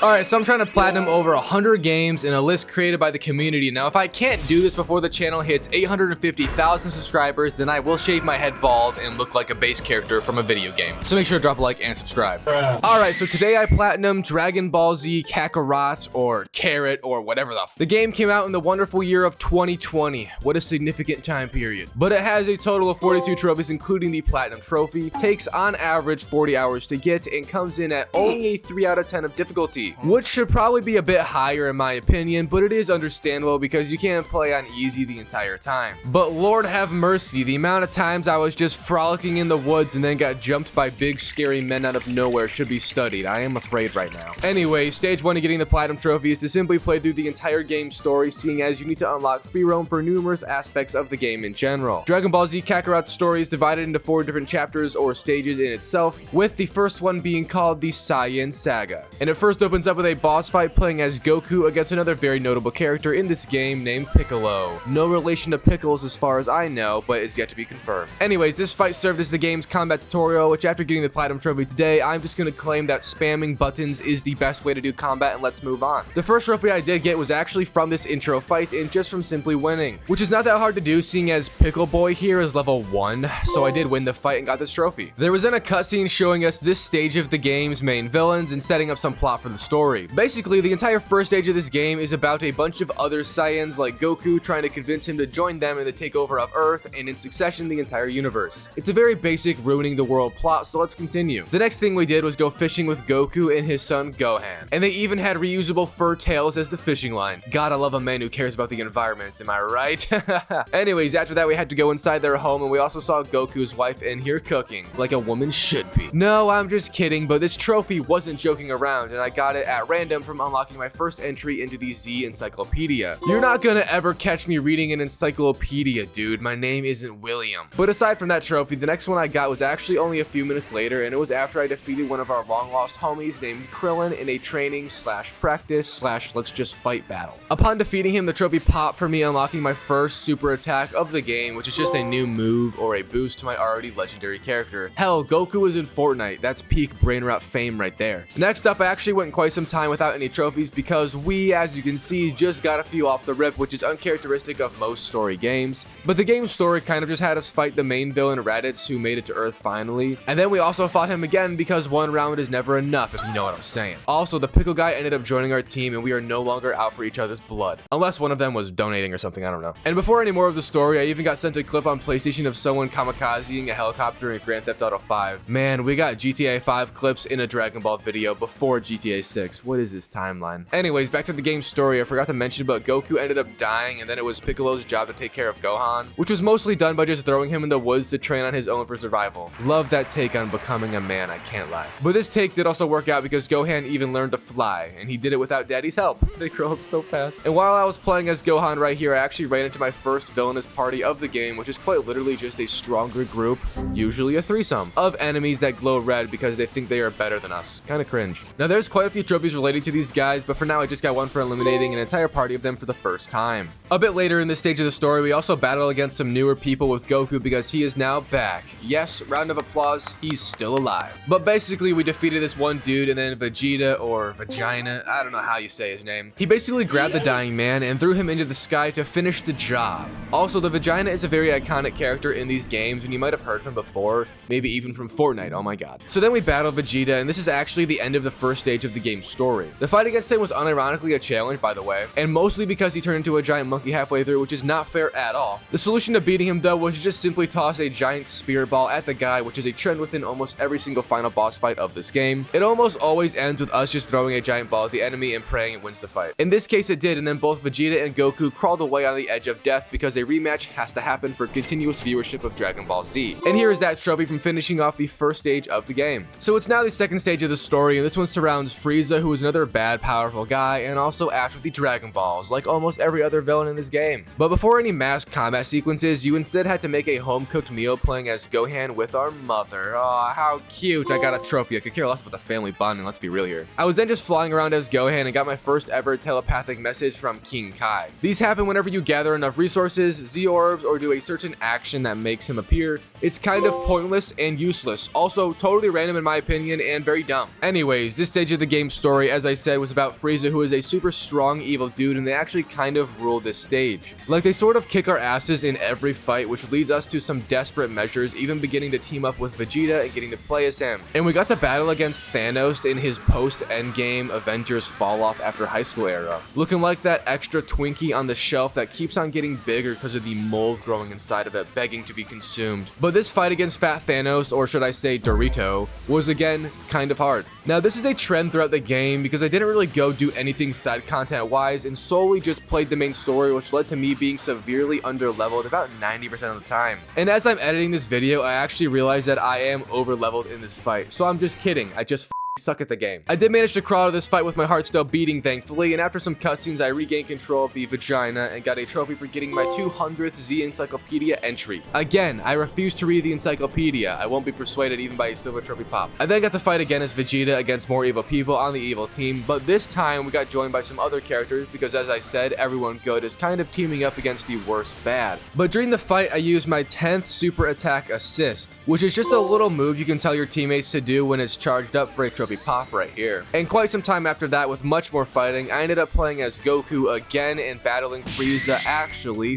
Alright, so I'm trying to platinum over 100 games in a list created by the community. Now, if I can't do this before the channel hits 850,000 subscribers, then I will shave my head bald and look like a base character from a video game. So make sure to drop a like and subscribe. Alright, so today I platinum Dragon Ball Z Kakarot, or Carrot, or whatever the game came out in the wonderful year of 2020. What a significant time period. But it has a total of 42 trophies, including the platinum trophy. Takes on average 40 hours to get and comes in at only a 3 out of 10 of difficulty, which should probably be a bit higher in my opinion, but it is understandable because you can't play on easy the entire time. But Lord have mercy, the amount of times I was just frolicking in the woods and then got jumped by big scary men out of nowhere should be studied. I am afraid right now. Anyway, stage 1 of getting the platinum trophy is to simply play through the entire game's story, seeing as you need to unlock free roam for numerous aspects of the game in general. Dragon Ball Z Kakarot's story is divided into 4 different chapters or stages in itself, with the first one being called the Saiyan saga. And it first opens up with a boss fight playing as Goku against another very notable character in this game named Piccolo. No relation to Pickles as far as I know, but it's yet to be confirmed. Anyways, this fight served as the game's combat tutorial, which after getting the platinum trophy today, I'm just gonna claim that spamming buttons is the best way to do combat, and let's move on. The first trophy I did get was actually from this intro fight and just from simply winning, which is not that hard to do seeing as Pickle Boy here is level 1, so I did win the fight and got this trophy. There was then a cutscene showing us this stage of the game's main villains and setting up some plot for the story. Basically, the entire first stage of this game is about a bunch of other Saiyans like Goku trying to convince him to join them in the takeover of Earth and in succession the entire universe. It's a very basic ruining the world plot, so let's continue. The next thing we did was go fishing with Goku and his son Gohan, and they even had reusable fur tails as the fishing line. Gotta love a man who cares about the environment, am I right? Anyways, after that we had to go inside their home, and we also saw Goku's wife in here cooking, like a woman should be. No, I'm just kidding, but this trophy wasn't joking around, and I got it at random from unlocking my first entry into the Z Encyclopedia. You're not gonna ever catch me reading an encyclopedia, dude. My name isn't William. But aside from that trophy, the next one I got was actually only a few minutes later, and it was after I defeated one of our long lost homies named Krillin in a training / practice / let's just fight battle. Upon defeating him, the trophy popped for me, unlocking my first super attack of the game, which is just a new move or a boost to my already legendary character. Hell, Goku is in Fortnite. That's peak brain rot fame right there. Next up, I actually went quite some time without any trophies because we, as you can see, just got a few off the rip, which is uncharacteristic of most story games. But the game's story kind of just had us fight the main villain Raditz, who made it to Earth finally, and then we also fought him again because one round is never enough, if you know what I'm saying. Also, the Pickle guy ended up joining our team, and we are no longer out for each other's blood, unless one of them was donating or something, I don't know. And before any more of the story, I even got sent a clip on PlayStation of someone kamikazing a helicopter in Grand Theft Auto 5. Man, we got GTA 5 clips in a Dragon Ball video before GTA 6. What is this timeline? Anyways, back to the game's story. I forgot to mention, but Goku ended up dying, and then it was Piccolo's job to take care of Gohan, which was mostly done by just throwing him in the woods to train on his own for survival. Love that take on becoming a man, I can't lie. But this take did also work out because Gohan even learned to fly, and he did it without Daddy's help. They grow up so fast. And while I was playing as Gohan right here, I actually ran into my first villainous party of the game, which is quite literally just a stronger group, usually a threesome, of enemies that glow red because they think they are better than us. Kinda cringe. Now there's quite a few trophies relating to these guys, but for now I just got one for eliminating an entire party of them for the first time. A bit later in this stage of the story, we also battle against some newer people with Goku because he is now back. Yes, round of applause, he's still alive. But basically we defeated this one dude, and then Vegeta, or Vagina, I don't know how you say his name. He basically grabbed the dying man and threw him into the sky to finish the job. Also, the Vagina is a very iconic character in these games, and you might have heard him before, maybe even from Fortnite, oh my god. So then we battled Vegeta, and this is actually the end of the first stage of the game's story. The fight against him was unironically a challenge, by the way, and mostly because he turned into a giant monkey halfway through, which is not fair at all. The solution to beating him though was to just simply toss a giant spirit ball at the guy, which is a trend within almost every single final boss fight of this game. It almost always ends with us just throwing a giant ball at the enemy and praying it wins the fight. In this case it did, and then both Vegeta and Goku crawled away on the edge of death because a rematch has to happen for continuous viewership of Dragon Ball Z. And here is that trophy from finishing off the first stage of the game. So it's now the second stage of the story, and this one surrounds Frieza, who is another bad powerful guy, and also Ash with the Dragon Balls, like almost every other villain in this game. But before any mass combat sequences, you instead had to make a home-cooked meal playing as Gohan with our mother. Aw, how cute. I got a trophy. I could care less about the family bonding, let's be real here. I was then just flying around as Gohan and got my first ever telepathic message from King Kai. These happen whenever you gather enough resources, Z-orbs, or do a certain action that makes him appear. It's kind of pointless and useless. Also, totally random in my opinion and very dumb. Anyways, this stage of the game story, as I said, was about Frieza, who is a super strong evil dude, and they actually kind of rule this stage. Like, they sort of kick our asses in every fight, which leads us to some desperate measures, even beginning to team up with Vegeta and getting to play as him. And we got to battle against Thanos in his post-Endgame Avengers fall-off after high school era, looking like that extra Twinkie on the shelf that keeps on getting bigger because of the mold growing inside of it, begging to be consumed. But this fight against Fat Thanos, or should I say Dorito, was again kind of hard. Now, this is a trend throughout the game because I didn't really go do anything side content wise and solely just played the main story, which led to me being severely underleveled about 90% of the time. And as I'm editing this video, I actually realized that I am overleveled in this fight. So I'm just kidding. I just suck at the game. I did manage to crawl out of this fight with my heart still beating, thankfully, and after some cutscenes, I regained control of the vagina and got a trophy for getting my 200th Z Encyclopedia entry. Again, I refuse to read the encyclopedia. I won't be persuaded even by a silver trophy pop. I then got to fight again as Vegeta against more evil people on the evil team, but this time we got joined by some other characters because, as I said, everyone good is kind of teaming up against the worst bad. But during the fight, I used my 10th super attack assist, which is just a little move you can tell your teammates to do when it's charged up for a trophy pop right here. And quite some time after that, with much more fighting, I ended up playing as Goku again and battling Frieza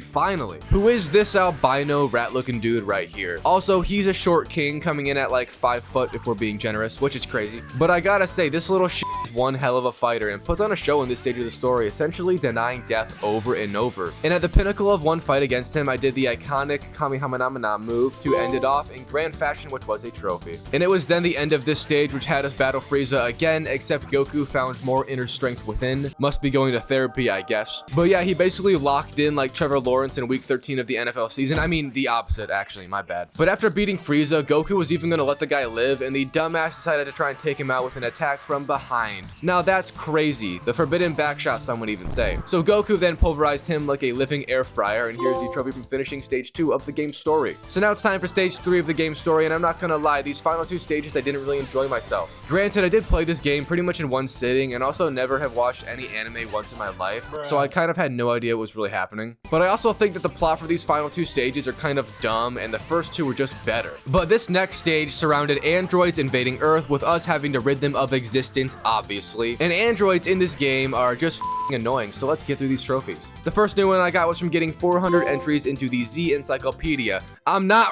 finally. Who is this albino rat looking dude right here? Also, he's a short king coming in at like 5 foot if we're being generous, which is crazy. But I gotta say, this little shit is one hell of a fighter and puts on a show in this stage of the story, essentially denying death over and over. And at the pinnacle of one fight against him, I did the iconic Kamehameha move to end it off in grand fashion, which was a trophy. And it was then the end of this stage, which had us battle Frieza again, except Goku found more inner strength within. Must be going to therapy, I guess. But yeah, he basically locked in like Trevor Lawrence in week 13 of the NFL season. I mean, the opposite, actually, my bad. But after beating Frieza, Goku was even going to let the guy live, and the dumbass decided to try and take him out with an attack from behind. Now that's crazy. The forbidden backshot, some would even say. So Goku then pulverized him like a living air fryer, and here's the trophy from finishing stage 2 of the game story. So now it's time for stage 3 of the game story, and I'm not gonna lie, these final 2 stages I didn't really enjoy myself. Granted, I did play this game pretty much in one sitting and also never have watched any anime once in my life, so I kind of had no idea what was really happening. But I also think that the plot for these final 2 stages are kind of dumb and the first 2 were just better. But this next stage surrounded androids invading Earth with us having to rid them of existence, obviously. And androids in this game are just annoying, so let's get through these trophies. The first new one I got was from getting 400 entries into the Z Encyclopedia. I'm not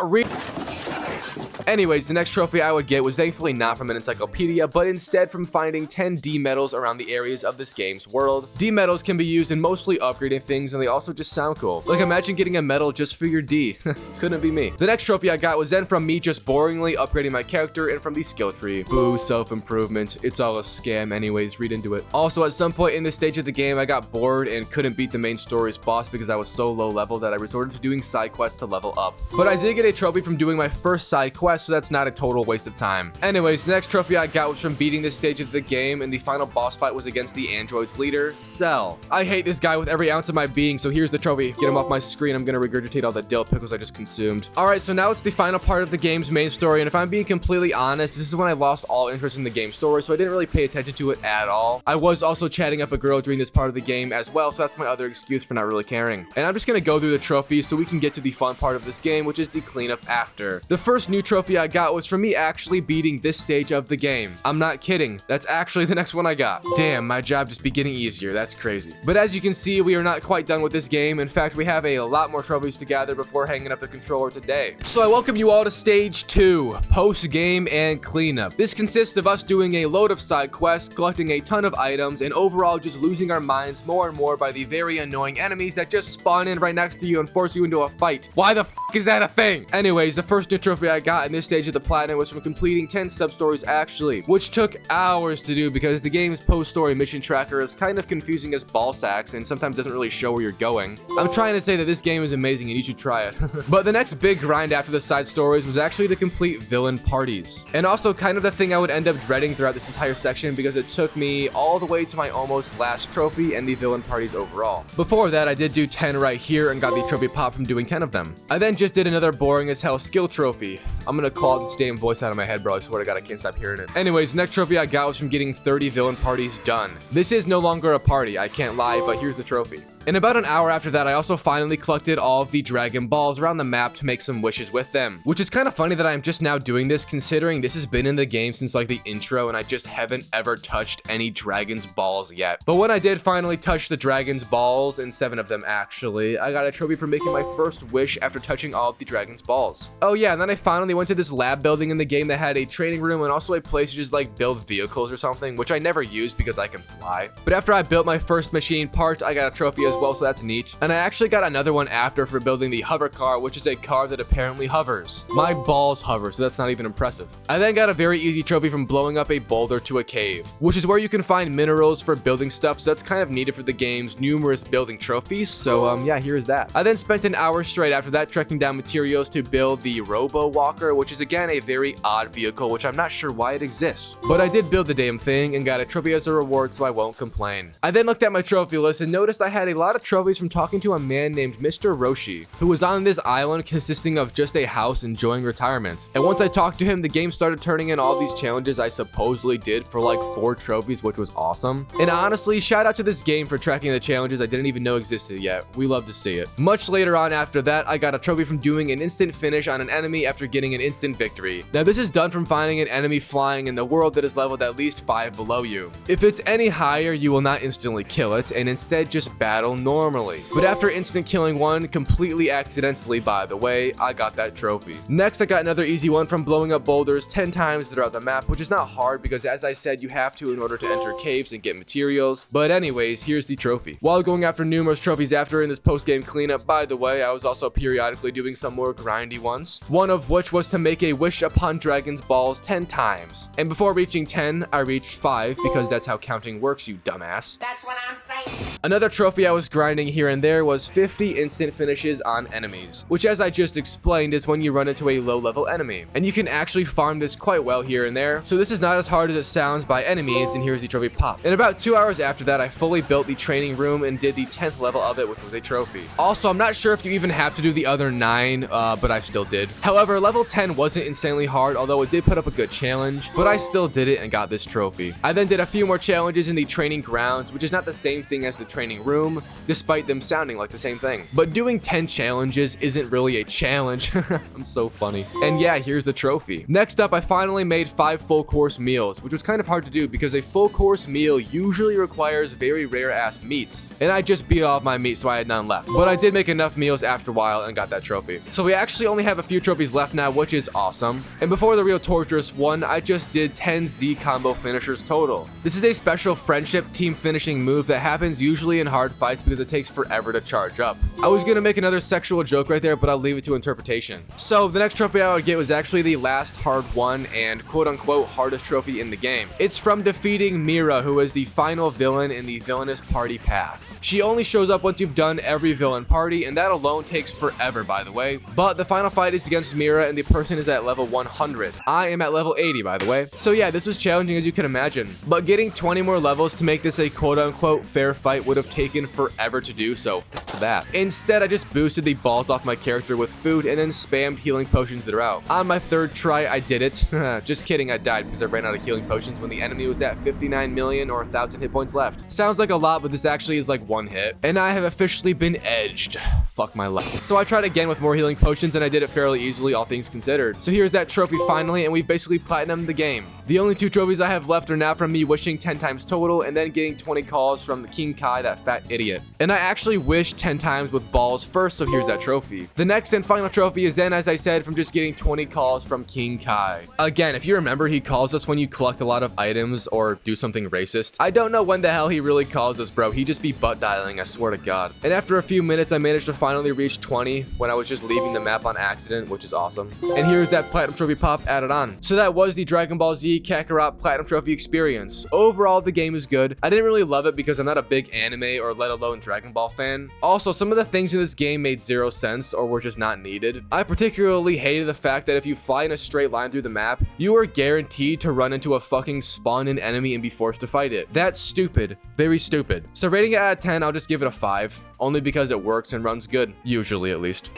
Anyways, the next trophy I would get was thankfully not from an encyclopedia, but instead from finding 10 D medals around the areas of this game's world. D medals can be used in mostly upgrading things, and they also just sound cool. Like, imagine getting a medal just for your D. Couldn't be me. The next trophy I got was then from me just boringly upgrading my character and from the skill tree. Boo, self-improvement. It's all a scam anyways, read into it. Also, at some point in this stage of the game, I got bored and couldn't beat the main story's boss because I was so low level that I resorted to doing side quests to level up. But I did get a trophy from doing my first side quest, so that's not a total waste of time. Anyways, the next trophy I got was from beating this stage of the game, and the final boss fight was against the android's leader, Cell. I hate this guy with every ounce of my being, so here's the trophy. Get him off my screen. I'm gonna regurgitate all the dill pickles I just consumed. Alright, so now it's the final part of the game's main story, and if I'm being completely honest, this is when I lost all interest in the game story, so I didn't really pay attention to it at all. I was also chatting up a girl during this part of the game as well, so that's my other excuse for not really caring. And I'm just gonna go through the trophies so we can get to the fun part of this game, which is the cleanup after. The first new trophy I got was from me actually beating this stage of the game. I'm not kidding. That's actually the next one I got. Damn, my job just be getting easier. That's crazy. But as you can see, we are not quite done with this game. In fact, we have a lot more trophies to gather before hanging up the controller today. So I welcome you all to stage 2, post-game and cleanup. This consists of us doing a load of side quests, collecting a ton of items, and overall just losing our minds more and more by the very annoying enemies that just spawn in right next to you and force you into a fight. Why the f is that a thing? Anyways, the first new trophy I got in this stage of the platinum was from completing 10 sub-stories actually, which took hours to do because the game's post-story mission tracker is kind of confusing as ball sacks and sometimes doesn't really show where you're going. I'm trying to say that this game is amazing and you should try it. But the next big grind after the side stories was actually to complete villain parties. And also kind of the thing I would end up dreading throughout this entire section because it took me all the way to my almost last trophy and the villain parties overall. Before that, I did do 10 right here and got the trophy pop from doing 10 of them. I then just did another boring as hell skill trophy. I'm gonna call this damn voice out of my head, bro. I swear to God, I can't stop hearing it. Anyways, next trophy I got was from getting 30 villain parties done. This is no longer a party, I can't lie, but here's the trophy. And about an hour after that, I also finally collected all of the Dragon Balls around the map to make some wishes with them. Which is kind of funny that I'm just now doing this, considering this has been in the game since like the intro and I just haven't ever touched any Dragon's Balls yet. But when I did finally touch the Dragon's Balls, and 7 of them actually, I got a trophy for making my first wish after touching all of the Dragon's Balls. Oh yeah, and then I finally went to this lab building in the game that had a training room and also a place to just like build vehicles or something, which I never used because I can fly. But after I built my first machine part, I got a trophy as well, so that's neat. And I actually got another one after for building the hover car, which is a car that apparently hovers. My balls hover, so that's not even impressive. I then got a very easy trophy from blowing up a boulder to a cave, which is where you can find minerals for building stuff, so that's kind of needed for the game's numerous building trophies. So yeah, here's that. I then spent an hour straight after that trekking down materials to build the Robo Walker, which is again a very odd vehicle, which I'm not sure why it exists. But I did build the damn thing and got a trophy as a reward, so I won't complain. I then looked at my trophy list and noticed I had a lot of trophies from talking to a man named Mr. Roshi, who was on this island consisting of just a house enjoying retirement. And once I talked to him, the game started turning in all these challenges I supposedly did for like 4 trophies, which was awesome. And honestly, shout out to this game for tracking the challenges I didn't even know existed yet. We love to see it. Much later on after that, I got a trophy from doing an instant finish on an enemy after getting an instant victory. Now this is done from finding an enemy flying in the world that is leveled at least 5 below you. If it's any higher, you will not instantly kill it and instead just battle normally. But after instant killing one, completely accidentally by the way, I got that trophy. Next, I got another easy one from blowing up boulders 10 times throughout the map, which is not hard because as I said, you have to in order to enter caves and get materials. But anyways, here's the trophy. While going after numerous trophies after in this post-game cleanup, by the way, I was also periodically doing some more grindy ones. One of which was to make a wish upon Dragon's Balls 10 times. And before reaching 10, I reached 5 because that's how counting works, you dumbass. That's what I'm saying. Another trophy I was grinding here and there was 50 instant finishes on enemies, which as I just explained is when you run into a low level enemy. And you can actually farm this quite well here and there, so this is not as hard as it sounds by any means, and here's the trophy pop. And about 2 hours after that, I fully built the training room and did the 10th level of it, which was a trophy. Also, I'm not sure if you even have to do the other 9, but I still did. However, level 10 wasn't insanely hard, although it did put up a good challenge, but I still did it and got this trophy. I then did a few more challenges in the training grounds, which is not the same thing as the training room, despite them sounding like the same thing. But doing 10 challenges isn't really a challenge. I'm so funny. And yeah, here's the trophy. Next up, I finally made 5 full course meals, which was kind of hard to do because a full course meal usually requires very rare ass meats. And I just beat off my meat, so I had none left. But I did make enough meals after a while and got that trophy. So we actually only have a few trophies left now, which is awesome. And before the real torturous one, I just did 10 Z combo finishers total. This is a special friendship team finishing move that happens usually in hard fights because it takes forever to charge up. I was gonna make another sexual joke right there, but I'll leave it to interpretation. So the next trophy I would get was actually the last hard one and quote unquote hardest trophy in the game. It's from defeating Mira, who is the final villain in the villainous party path. She only shows up once you've done every villain party, and that alone takes forever, by the way. But the final fight is against Mira, and the person is at level 100. I am at level 80, by the way. So yeah, this was challenging as you can imagine. But getting 20 more levels to make this a quote-unquote fair fight would have taken forever to do, so f that. Instead, I just boosted the balls off my character with food and then spammed healing potions throughout. On my 3rd try, I did it. Just kidding, I died because I ran out of healing potions when the enemy was at 59 million or 1,000 hit points left. Sounds like a lot, but this actually is like 1 hit. And I have officially been edged. Fuck my life. So I tried again with more healing potions and I did it fairly easily, all things considered. So here's that trophy finally, and we've basically platinumed the game. The only 2 trophies I have left are now from me wishing 10 times total and then getting 20 calls from the King Kai, that fat idiot. And I actually wished 10 times with balls first, so here's that trophy. The next and final trophy is then, as I said, from just getting 20 calls from King Kai. Again, if you remember, he calls us when you collect a lot of items or do something racist. I don't know when the hell he really calls us, bro. He just be butt dialing, I swear to God. And after a few minutes, I managed to finally reach 20 when I was just leaving the map on accident, which is awesome. And here's that platinum trophy pop added on. So that was the Dragon Ball Z Kakarot platinum trophy experience. Overall, the game is good. I didn't really love it because I'm not a big anime or let alone Dragon Ball fan. Also, some of the things in this game made 0 sense or were just not needed. I particularly hated the fact that if you fly in a straight line through the map, you are guaranteed to run into a fucking spawn-in enemy and be forced to fight it. That's stupid. Very stupid. So rating it out of 10, I'll just give it a 5, only because it works and runs good, usually at least.